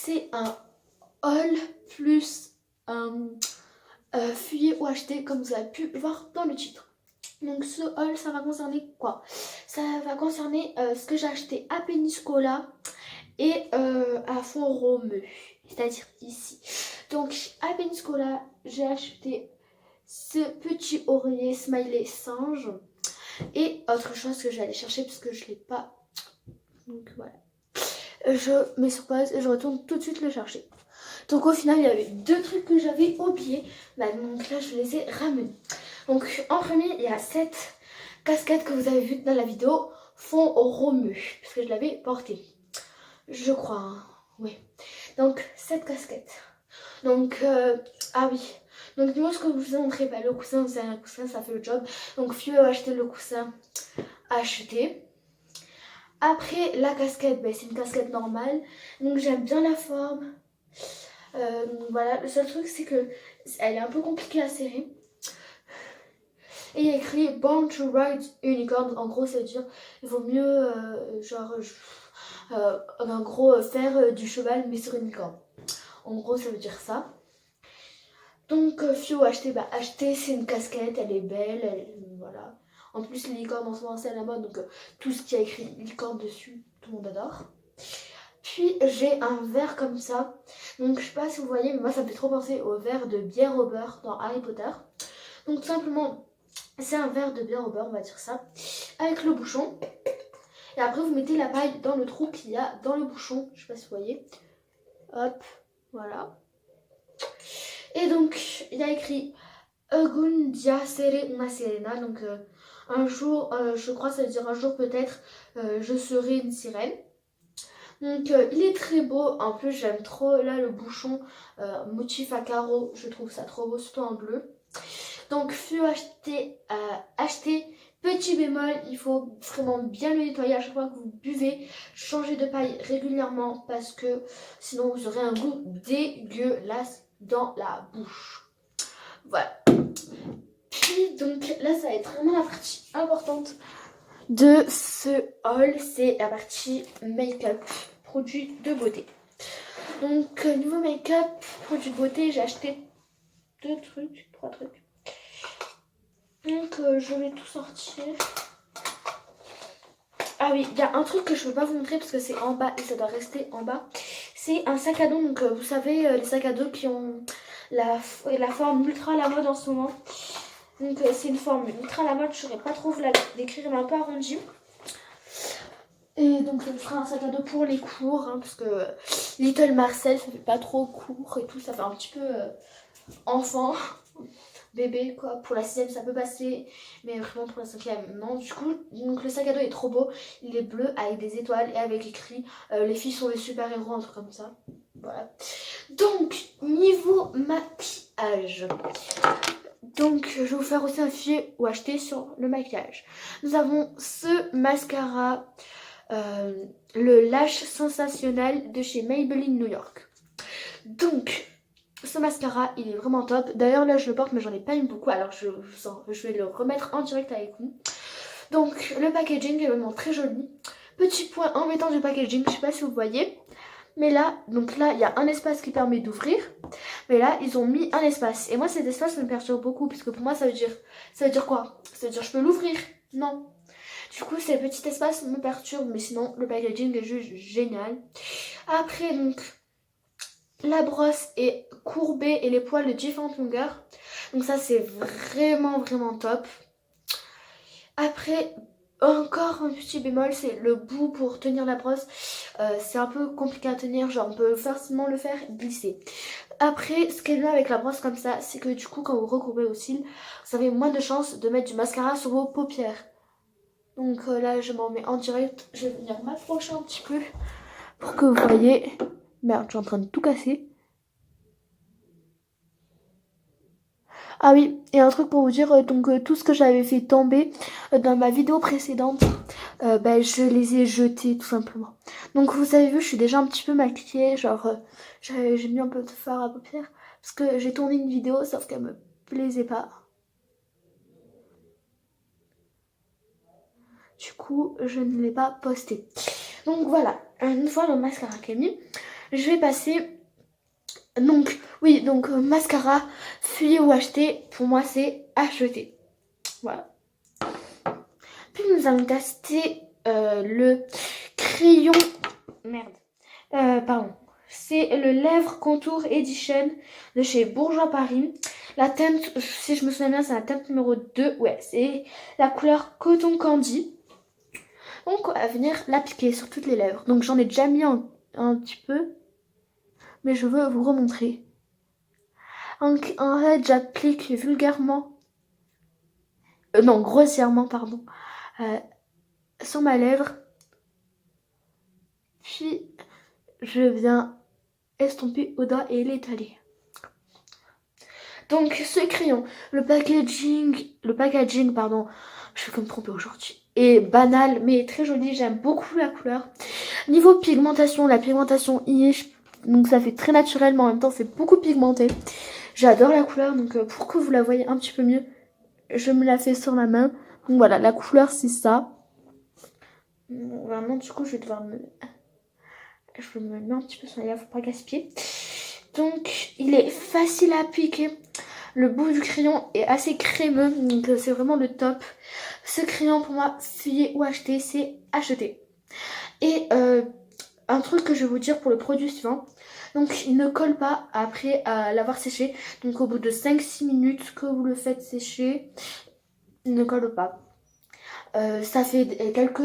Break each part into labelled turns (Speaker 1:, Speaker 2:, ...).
Speaker 1: c'est un haul plus un feuillet UHT comme vous avez pu voir dans le titre. Donc ce haul, ça va concerner quoi? Ça va concerner ce que j'ai acheté à Peniscola et à Font Romeu, c'est-à-dire ici. Donc à Peniscola, j'ai acheté ce petit oreiller smiley singe et autre chose que j'allais chercher parce que je l'ai pas. Donc voilà. Je mets sur pause et je retourne tout de suite le chercher. Donc au final, il y avait deux trucs que j'avais oubliés. Bah, donc là, je les ai ramenés. Donc en premier, il y a cette casquette que vous avez vue dans la vidéo Font Romeu, parce que je l'avais portée. Je crois, hein. Oui. Donc cette casquette. Donc, ah oui. Donc moi, ce que je vous ai montré, bah, le coussin, c'est un coussin, ça fait le job. Donc Fieu a acheté le coussin acheté. Après, la casquette, bah, c'est une casquette normale. Donc j'aime bien la forme. Donc voilà, le seul truc, c'est que elle est un peu compliquée à serrer. Et il y a écrit Born to Ride Unicorn. En gros, ça veut dire il vaut mieux, en gros, faire du cheval, mais sur une licorne. En gros, ça veut dire ça. Donc, Fio acheté, bah acheter, c'est une casquette, elle est belle, voilà. En plus, les licornes en ce moment, c'est à la mode, donc tout ce qui a écrit licorne dessus, tout le monde adore. Puis, j'ai un verre comme ça. Donc, je sais pas si vous voyez, mais moi, ça me fait trop penser au verre de bière au beurre dans Harry Potter. Donc, tout simplement, c'est un verre de bière au beurre, on va dire ça, avec le bouchon. Et après, vous mettez la paille dans le trou qu'il y a dans le bouchon. Je sais pas si vous voyez. Hop, voilà. Et donc, il y a écrit Algún día seré una sirena. Donc, un jour, je crois ça veut dire un jour peut-être, je serai une sirène. Donc, il est très beau. En plus, j'aime trop là le bouchon motif à carreaux. Je trouve ça trop beau, surtout en bleu. Donc, fut acheté. Petit bémol, il faut vraiment bien le nettoyer à chaque fois que vous buvez. Changer de paille régulièrement parce que sinon vous aurez un goût dégueulasse dans la bouche. Voilà. Puis donc là, ça va être vraiment la partie importante de ce haul. C'est la partie make-up, produits de beauté. Donc niveau make-up, produits de beauté, j'ai acheté trois trucs. Donc je vais tout sortir. Ah oui, il y a un truc que je ne peux pas vous montrer parce que c'est en bas et ça doit rester en bas. C'est un sac à dos, donc vous savez, les sacs à dos qui ont la forme ultra à la mode en ce moment. Donc c'est une forme ultra à la mode, je ne saurais pas trop vous la décrire, mais un peu arrondie. Et donc ce sera un sac à dos pour les cours, hein, parce que Little Marcel, ça fait pas trop court et tout, ça fait un petit peu enfant. Bébé quoi, pour la 6ème ça peut passer, mais vraiment pour la 5ème non. Du coup, donc le sac à dos est trop beau, il est bleu avec des étoiles et avec écrit les filles sont des super héros, un truc comme ça. Voilà. Donc niveau maquillage, donc je vais vous faire aussi un fichier ou acheter sur le maquillage. Nous avons ce mascara, le Lash Sensationnel de chez Maybelline New York. Donc ce mascara, il est vraiment top. D'ailleurs, là, je le porte, mais j'en ai pas mis beaucoup. Alors, je vais le remettre en direct avec vous. Donc, le packaging est vraiment très joli. Petit point embêtant du packaging, je sais pas si vous voyez. Mais là, donc là, il y a un espace qui permet d'ouvrir. Mais là, ils ont mis un espace. Et moi, cet espace me perturbe beaucoup. Parce que pour moi, ça veut dire quoi? Ça veut dire je peux l'ouvrir? Non. Du coup, ces petits espaces me perturbent. Mais sinon, le packaging est juste génial. Après, donc... la brosse est courbée et les poils de différentes longueurs. Donc ça c'est vraiment top. Après encore un petit bémol, c'est le bout pour tenir la brosse. C'est un peu compliqué à tenir, genre on peut facilement le faire glisser. Après ce qui est bien avec la brosse comme ça, c'est que du coup quand vous recourbez vos cils, vous avez moins de chances de mettre du mascara sur vos paupières. Donc là je m'en mets en direct, je vais venir m'approcher un petit peu pour que vous voyez. Merde, je suis en train de tout casser. Ah oui, et un truc pour vous dire, tout ce que j'avais fait tomber dans ma vidéo précédente, je les ai jetés tout simplement. Donc vous avez vu, je suis déjà un petit peu maquillée, genre j'ai mis un peu de fard à paupières parce que j'ai tourné une vidéo sauf qu'elle me plaisait pas. Du coup, je ne l'ai pas postée. Donc voilà, une fois le mascara qui est mis, je vais passer... Donc, oui, donc mascara, fuyer ou acheter, pour moi c'est acheter. Voilà. Puis nous allons tester le crayon... Merde. Pardon. C'est le Lèvres Contour Edition de chez Bourjois Paris. La teinte, si je me souviens bien, c'est la teinte numéro 2. Ouais, c'est la couleur Coton Candy. Donc, on va venir l'appliquer sur toutes les lèvres. Donc, j'en ai déjà mis un petit peu. Mais je veux vous remontrer. En fait, j'applique vulgairement... non, grossièrement, pardon. Sur ma lèvre. Puis, je viens estomper au doigt et l'étaler. Donc ce crayon, le packaging, pardon, je suis comme trompée aujourd'hui, est banal mais très joli, j'aime beaucoup la couleur. Niveau pigmentation, la pigmentation y est, donc ça fait très naturel mais en même temps c'est beaucoup pigmenté. J'adore la couleur, donc pour que vous la voyez un petit peu mieux, je me la fais sur la main. Donc voilà, la couleur c'est ça. Vraiment du coup je vais devoir je me mets un petit peu sur les lèvres pour pas gaspiller. Donc il est facile à appliquer. Le bout du crayon est assez crémeux, donc c'est vraiment le top. Ce crayon pour moi, fuyer ou acheter, c'est acheter. Et un truc que je vais vous dire pour le produit suivant. Donc il ne colle pas après l'avoir séché. Donc au bout de 5-6 minutes que vous le faites sécher, il ne colle pas. Ça fait quelques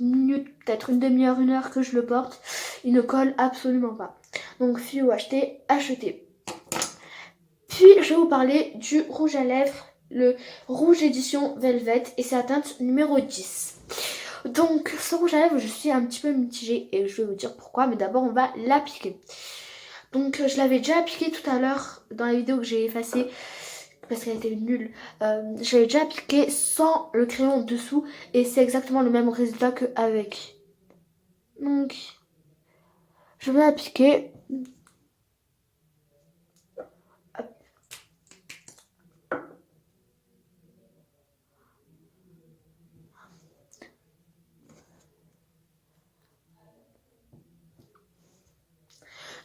Speaker 1: minutes, peut-être une demi-heure, 1 heure que je le porte. Il ne colle absolument pas. Donc fuyer ou acheter, acheter. Puis je vais vous parler du rouge à lèvres, le rouge édition Velvet, et c'est la teinte numéro 10. Donc ce rouge à lèvres, je suis un petit peu mitigée et je vais vous dire pourquoi, mais d'abord on va l'appliquer. Donc je l'avais déjà appliqué tout à l'heure dans la vidéo que j'ai effacée parce qu'elle était nulle. Je l'avais déjà appliqué sans le crayon dessous et c'est exactement le même résultat qu'avec. Donc je vais appliquer.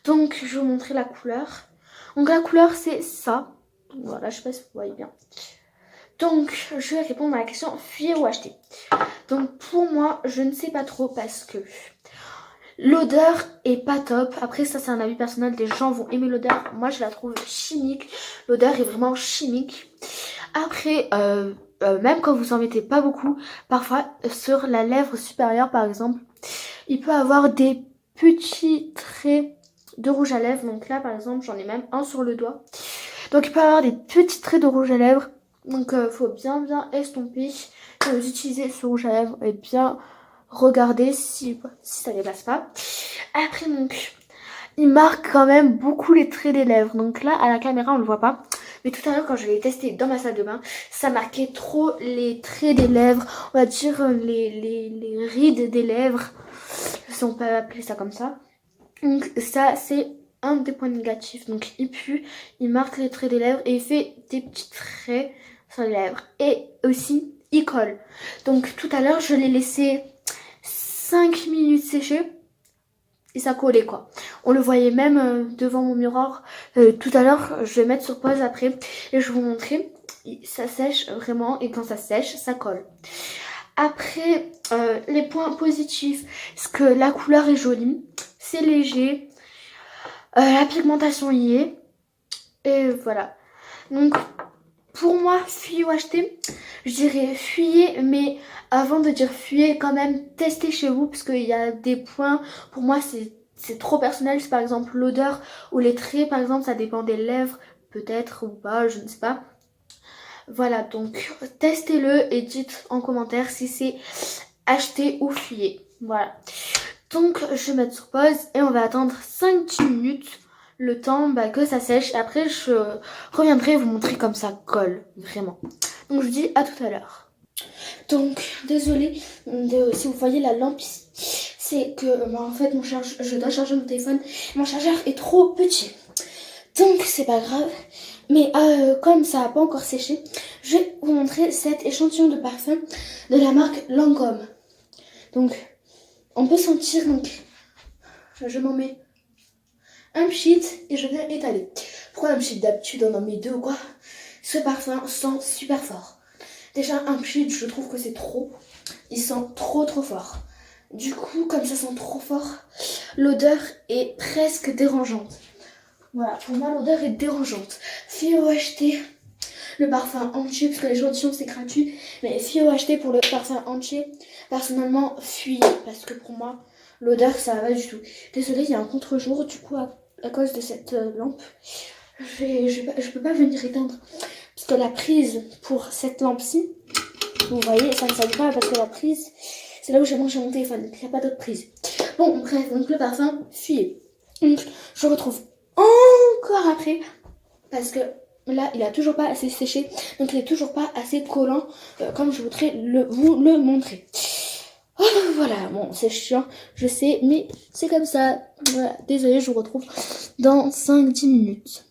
Speaker 1: Donc je vais vous montrer la couleur. Donc la couleur c'est ça. Voilà, je sais pas si vous voyez bien. Donc je vais répondre à la question fuyer ou acheter. Donc pour moi je ne sais pas trop parce que l'odeur est pas top. Après ça c'est un avis personnel, des gens vont aimer l'odeur. Moi je la trouve chimique. L'odeur est vraiment chimique. Après même quand vous en mettez pas beaucoup, parfois sur la lèvre supérieure par exemple, il peut avoir des petits traits de rouge à lèvres. Donc là par exemple j'en ai même un sur le doigt. Donc il peut y avoir des petits traits de rouge à lèvres. Donc faut bien estomper. Quand vous utilisez ce rouge à lèvres et bien regarder si ça ne dépasse pas. Après donc il marque quand même beaucoup les traits des lèvres. Donc là à la caméra on ne le voit pas. Mais tout à l'heure quand je l'ai testé dans ma salle de bain, ça marquait trop les traits des lèvres. On va dire les rides des lèvres. Si on peut appeler ça comme ça. Donc ça c'est un des points négatifs. Donc il pue, il marque les traits des lèvres et il fait des petits traits sur les lèvres. Et aussi il colle. Donc tout à l'heure je l'ai laissé 5 minutes sécher et ça collait quoi. On le voyait même devant mon miroir. Tout à l'heure je vais mettre sur pause après et je vais vous montrer. Ça sèche vraiment et quand ça sèche ça colle. Après les points positifs, c'est que la couleur est jolie, c'est léger. La pigmentation y est. Et voilà. Donc, pour moi, fuyer ou acheter, je dirais fuyer. Mais avant de dire fuyer, quand même, testez chez vous. Parce qu'il y a des points, pour moi, c'est trop personnel. C'est par exemple l'odeur ou les traits, par exemple, ça dépend des lèvres. Peut-être ou pas, je ne sais pas. Voilà, donc testez-le et dites en commentaire si c'est acheter ou fuyer. Voilà. Donc je vais mettre sur pause et on va attendre 5-10 minutes le temps que ça sèche. Après je reviendrai vous montrer comme ça colle vraiment. Donc je vous dis à tout à l'heure. Donc désolée si vous voyez la lampe ici. C'est que en fait je dois charger mon téléphone. Mon chargeur est trop petit. Donc c'est pas grave. Mais comme ça n'a pas encore séché, je vais vous montrer cet échantillon de parfum de la marque Lancôme. Donc on peut sentir, donc je m'en mets un pchit et je viens étaler. Pourquoi un pchit? D'habitude on en met 2 ou quoi? Ce parfum sent super fort. Déjà un pchit, je trouve que c'est trop. Il sent trop fort. Du coup, comme ça sent trop fort, l'odeur est presque dérangeante. Voilà, pour moi l'odeur est dérangeante. Fio acheter le parfum entier, parce que l'échantillon c'est gratuit, mais Fio acheter pour le parfum entier, personnellement fuyez, parce que pour moi l'odeur ça va pas du tout. Désolée, il y a un contre-jour, du coup à cause de cette lampe, je peux pas venir éteindre, parce que la prise pour cette lampe-ci, vous voyez, ça ne s'allume pas parce que la prise, c'est là où j'ai mangé mon téléphone, il n'y a pas d'autre prise. Bon, bref, donc le parfum, fuyez. Donc, je retrouve encore après, parce que là, il a toujours pas assez séché, donc il est toujours pas assez collant, comme je voudrais vous le montrer. Oh, voilà, bon, c'est chiant, je sais, mais c'est comme ça. Voilà, désolée, je vous retrouve dans 5-10 minutes.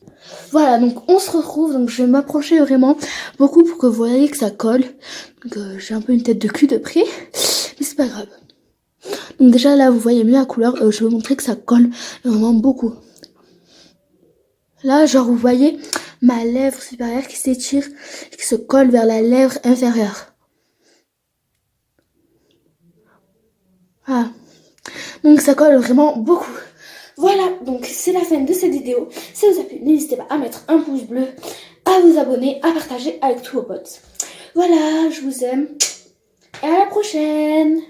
Speaker 1: Voilà, donc on se retrouve, donc je vais m'approcher vraiment beaucoup pour que vous voyez que ça colle. Donc j'ai un peu une tête de cul de près, mais c'est pas grave. Donc déjà là, vous voyez mieux la couleur, je vais vous montrer que ça colle vraiment beaucoup. Là, genre vous voyez ma lèvre supérieure qui s'étire, qui se colle vers la lèvre inférieure. Voilà. Donc ça colle vraiment beaucoup. Voilà, donc c'est la fin de cette vidéo. Si vous a plu, n'hésitez pas à mettre un pouce bleu, à vous abonner, à partager avec tous vos potes. Voilà, je vous aime et à la prochaine.